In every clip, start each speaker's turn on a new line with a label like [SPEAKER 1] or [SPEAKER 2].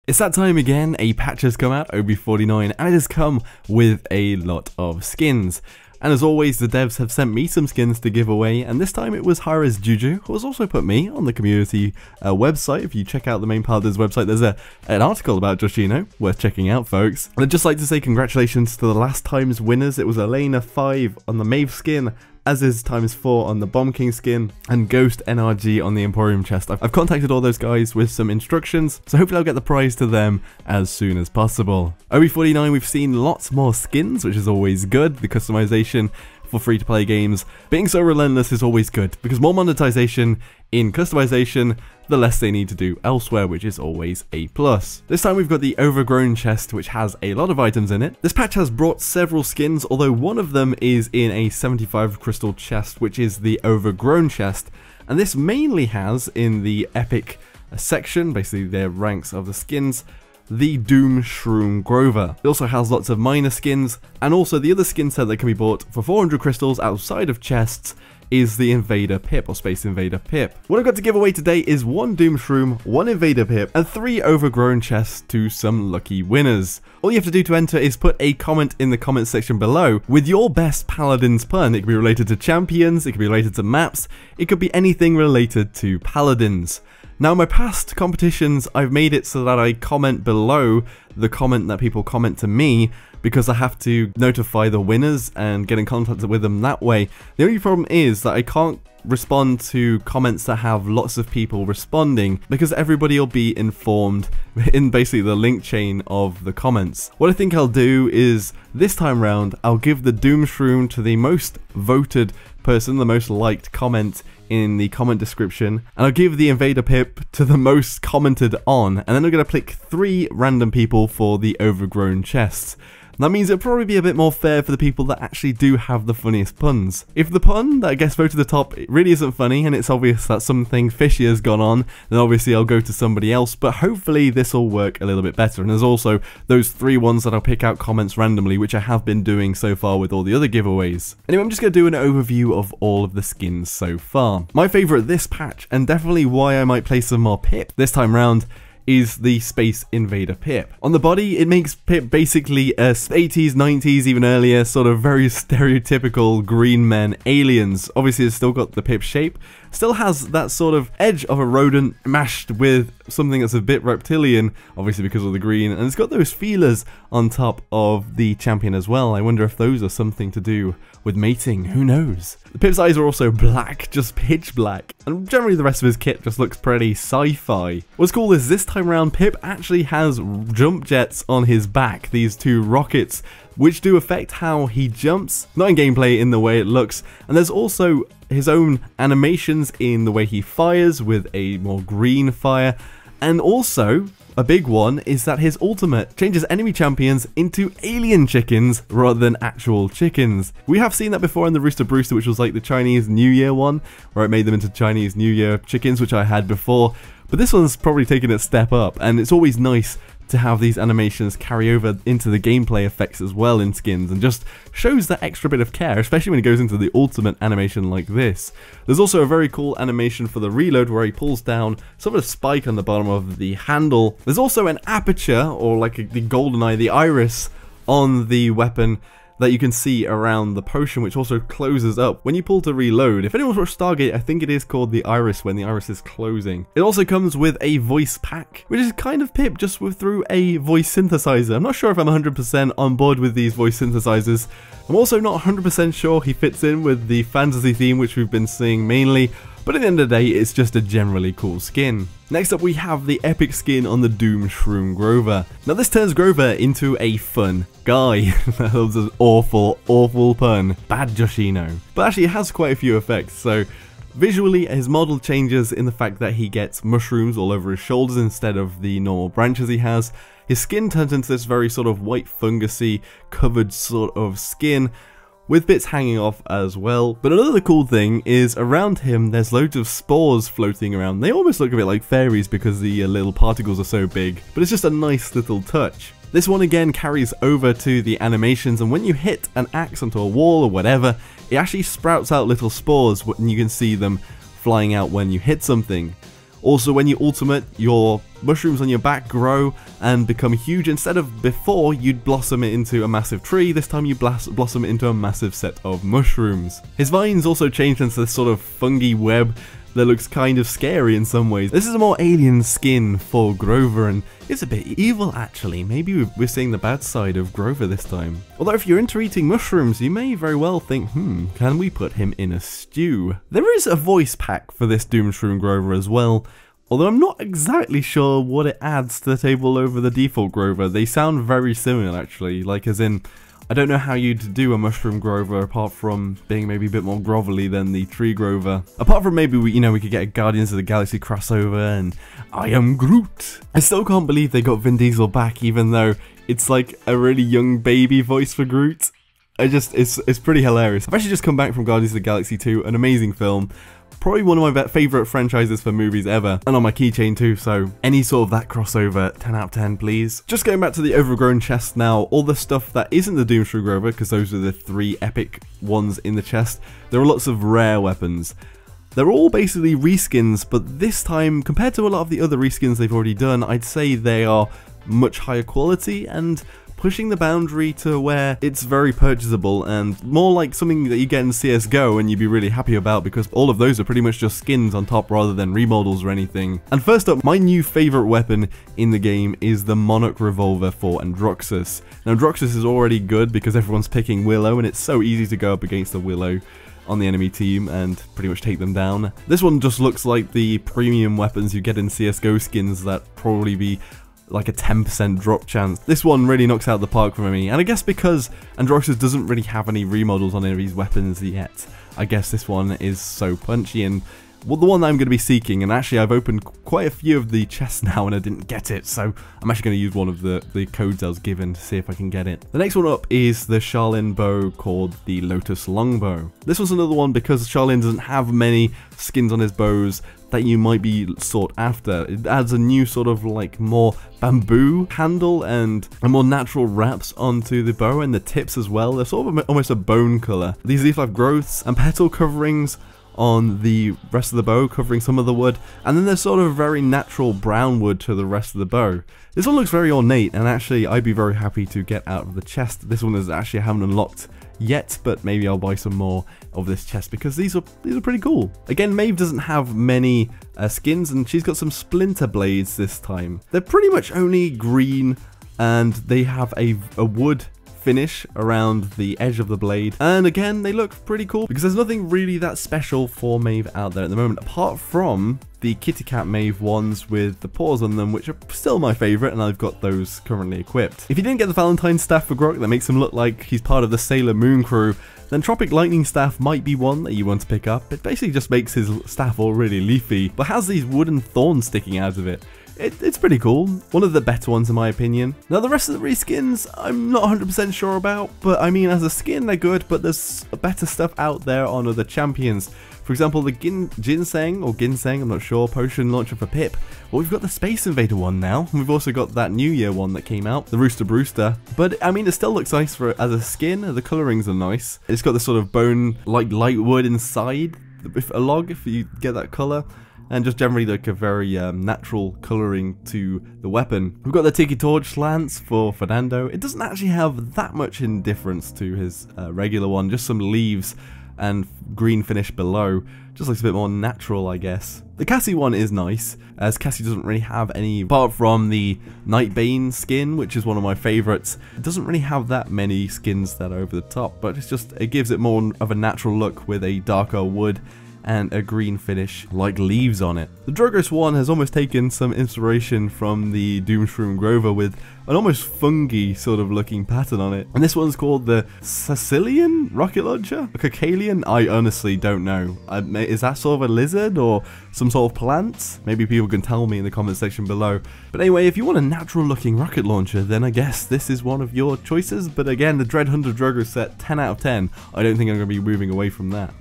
[SPEAKER 1] It's that time again, a patch has come out, OB49, and it has come with a lot of skins. And as always, the devs have sent me some skins to give away, and this time it was hi-rez Juju, who has also put me on the community website. If you check out the main Paladins website, there's an article about Joshino, worth checking out, folks. And I'd just like to say congratulations to the last time's winners. It was Elena 5 on the Maeve skin, as is ×4 on the Bomb King skin, and Ghost NRG on the Emporium chest. I've contacted all those guys with some instructions, so hopefully I'll get the prize to them as soon as possible. OB49, we've seen lots more skins, which is always good. The customization for free-to-play games being so relentless is always good, because more monetization in customization, the less they need to do elsewhere, which is always a plus. This time we've got the Overgrown chest, which has a lot of items in it. This patch has brought several skins, although one of them is in a 75 crystal chest, which is the Overgrown chest, and this mainly has in the epic section, basically their ranks of the skins, the Doom Shroom Grover. It also has lots of minor skins, and also the other skin set that can be bought for 400 crystals outside of chests is the Invader Pip, or Space Invader Pip. What I've got to give away today is 1 Doom Shroom, 1 Invader Pip, and 3 Overgrown chests to some lucky winners. All you have to do to enter is put a comment in the comment section below with your best Paladins pun. It could be related to champions, it could be related to maps, it could be anything related to Paladins. Now, in my past competitions, I've made it so that I comment below the comment that people comment to me, because I have to notify the winners and get in contact with them that way. The only problem is that I can't respond to comments that have lots of people responding, because everybody will be informed in basically the link chain of the comments. What I think I'll do is, this time round, I'll give the Doom Shroom to the most voted person, the most liked comment in the comment description, and I'll give the Invader Pip to the most commented on, and then I'm going to pick 3 random people for the Overgrown chests. That means it'll probably be a bit more fair for the people that actually do have the funniest puns. If the pun that gets voted to the top it really isn't funny, and it's obvious that something fishy has gone on, then obviously I'll go to somebody else, but hopefully this will work a little bit better. And there's also those 3 ones that I'll pick out comments randomly, which I have been doing so far with all the other giveaways. Anyway, I'm just going to do an overview of all of the skins so far. My favourite this patch, and definitely why I might play some more Pip this time round, is the Space Invader Pip. On the body, it makes Pip basically a 80s, 90s, even earlier, sort of very stereotypical green men aliens. Obviously, it's still got the Pip shape, still has that sort of edge of a rodent mashed with something that's a bit reptilian, obviously because of the green, and it's got those feelers on top of the champion as well. I wonder if those are something to do with mating, who knows? The Pip's eyes are also black, just pitch black, and generally the rest of his kit just looks pretty sci-fi. What's cool is this time around Pip actually has jump jets on his back, these 2 rockets, which do affect how he jumps, not in gameplay in the way it looks, and there's also his own animations in the way he fires with a more green fire, and also a big one is that his ultimate changes enemy champions into alien chickens rather than actual chickens. We have seen that before in the Rooster Brewster, which was like the Chinese New Year one, where it made them into Chinese New Year chickens, which I had before, but this one's probably taken a step up, and it's always nice to have these animations carry over into the gameplay effects as well in skins, and just shows that extra bit of care, especially when it goes into the ultimate animation like this. There's also a very cool animation for the reload where he pulls down sort of a spike on the bottom of the handle. There's also an aperture, or like the golden eye, the iris on the weapon that you can see around the potion, which also closes up when you pull to reload. If anyone's watched Stargate, I think it is called the iris when the iris is closing. It also comes with a voice pack, which is kind of Pip just through a voice synthesizer. I'm not sure if I'm 100% on board with these voice synthesizers. I'm also not 100% sure he fits in with the fantasy theme, which we've been seeing mainly, but at the end of the day, it's just a generally cool skin. Next up, we have the epic skin on the Doom Shroom Grover. Now this turns Grover into a fun guy. That was an awful, awful pun. Bad Joshino. But actually it has quite a few effects, so visually his model changes in the fact that he gets mushrooms all over his shoulders instead of the normal branches he has. His skin turns into this very sort of white fungusy covered sort of skin, with bits hanging off as well. But another cool thing is around him there's loads of spores floating around. They almost look a bit like fairies because the little particles are so big, but it's just a nice little touch. This one again carries over to the animations, and when you hit an axe onto a wall or whatever, it actually sprouts out little spores and you can see them flying out when you hit something. Also, when you ultimate, your mushrooms on your back grow and become huge. Instead of before, you'd blossom it into a massive tree. This time you blossom it into a massive set of mushrooms. His vines also changed into this sort of fungi web that looks kind of scary in some ways. This is a more alien skin for Grover, and it's a bit evil actually. Maybe we're seeing the bad side of Grover this time. Although if you're into eating mushrooms, you may very well think, can we put him in a stew? There is a voice pack for this Shroom Grover as well, although I'm not exactly sure what it adds to the table over the default Grover. They sound very similar actually, like as in, I don't know how you'd do a Mushroom Grover apart from being maybe a bit more grovelly than the Tree Grover. Apart from maybe we could get a Guardians of the Galaxy crossover and I am Groot. I still can't believe they got Vin Diesel back, even though it's like a really young baby voice for Groot. It's pretty hilarious. I've actually just come back from Guardians of the Galaxy 2, an amazing film. Probably one of my favourite franchises for movies ever, and on my keychain too, so any sort of that crossover, 10 out of 10 please. Just going back to the Overgrown chest now, all the stuff that isn't the Shroom Grover, because those are the 3 epic ones in the chest, there are lots of rare weapons. They're all basically reskins, but this time, compared to a lot of the other reskins they've already done, I'd say they are much higher quality and pushing the boundary to where it's very purchasable and more like something that you get in CSGO and you'd be really happy about, because all of those are pretty much just skins on top rather than remodels or anything. And first up, my new favourite weapon in the game is the Monarch Revolver for Androxus. Now Androxus is already good because everyone's picking Willo and it's so easy to go up against the Willo on the enemy team and pretty much take them down. This one just looks like the premium weapons you get in CSGO skins that probably be like a 10% drop chance. This one really knocks out the park for me, and I guess because Androxus doesn't really have any remodels on any of his weapons yet, I guess this one is so punchy and well, the one that I'm going to be seeking. And actually I've opened quite a few of the chests now and I didn't get it, so I'm actually going to use one of the codes I was given to see if I can get it. The next one up is the Shaolin bow called the Lotus Longbow. This was another one because Shaolin doesn't have many skins on his bows that you might be sought after. It adds a new sort of like more bamboo handle and a more natural wraps onto the bow and the tips as well. They're sort of almost a bone colour. These leaf life growths and petal coverings on the rest of the bow, covering some of the wood, and then there's sort of very natural brown wood to the rest of the bow. This one looks very ornate, and actually I'd be very happy to get out of the chest. This one is actually I haven't unlocked yet, but maybe I'll buy some more of this chest because these are pretty cool. Again, Maeve doesn't have many skins, and she's got some splinter blades this time. They're pretty much only green, and they have a wood finish around the edge of the blade, and again they look pretty cool because there's nothing really that special for Maeve out there at the moment apart from the Kitty Cat Maeve ones with the paws on them, which are still my favourite, and I've got those currently equipped. If you didn't get the Valentine staff for Grok that makes him look like he's part of the Sailor Moon crew, then Tropic Lightning staff might be one that you want to pick up. It basically just makes his staff all really leafy but has these wooden thorns sticking out of it. It's pretty cool. One of the better ones in my opinion. Now the rest of the reskins I'm not 100% sure about, but I mean as a skin they're good, but there's better stuff out there on other champions. For example, the Ginseng, I'm not sure, potion launcher for Pip. Well, we've got the Space Invader one now, and we've also got that New Year one that came out, the Rooster Brewster. But I mean, it still looks nice as a skin. The colorings are nice. It's got this sort of bone, like light wood inside a log, if you get that color. And just generally like a very natural colouring to the weapon. We've got the Tiki Torch lance for Fernando. It doesn't actually have that much in difference to his regular one, just some leaves and green finish below. Just looks a bit more natural, I guess. The Cassie one is nice, as Cassie doesn't really have any, apart from the Nightbane skin, which is one of my favourites. It doesn't really have that many skins that are over the top, but it gives it more of a natural look with a darker wood and a green finish like leaves on it. The Drogos one has almost taken some inspiration from the Shroom Grover with an almost fungi sort of looking pattern on it. And this one's called the Sicilian rocket launcher? A Cacalian? I honestly don't know. Is that sort of a lizard or some sort of plant? Maybe people can tell me in the comment section below. But anyway, if you want a natural looking rocket launcher, then I guess this is one of your choices. But again, the Dread Hunter Drogos set, 10 out of 10. I don't think I'm going to be moving away from that.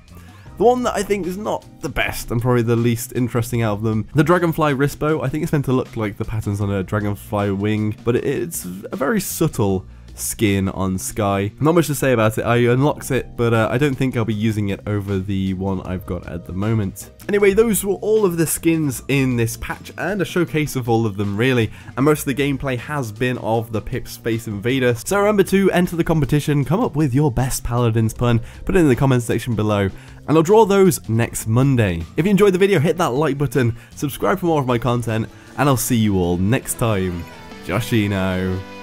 [SPEAKER 1] The one that I think is not the best and probably the least interesting out of them, the Dragonfly Wristbow. I think it's meant to look like the patterns on a dragonfly wing, but it's a very subtle skin on Sky. Not much to say about it. I unlocked it, but I don't think I'll be using it over the one I've got at the moment. Anyway, those were all of the skins in this patch, and a showcase of all of them really, and most of the gameplay has been of the Pip Space Invader. So remember to enter the competition, come up with your best Paladins pun, put it in the comments section below, and I'll draw those next Monday. If you enjoyed the video, hit that like button, subscribe for more of my content, and I'll see you all next time. Joshino.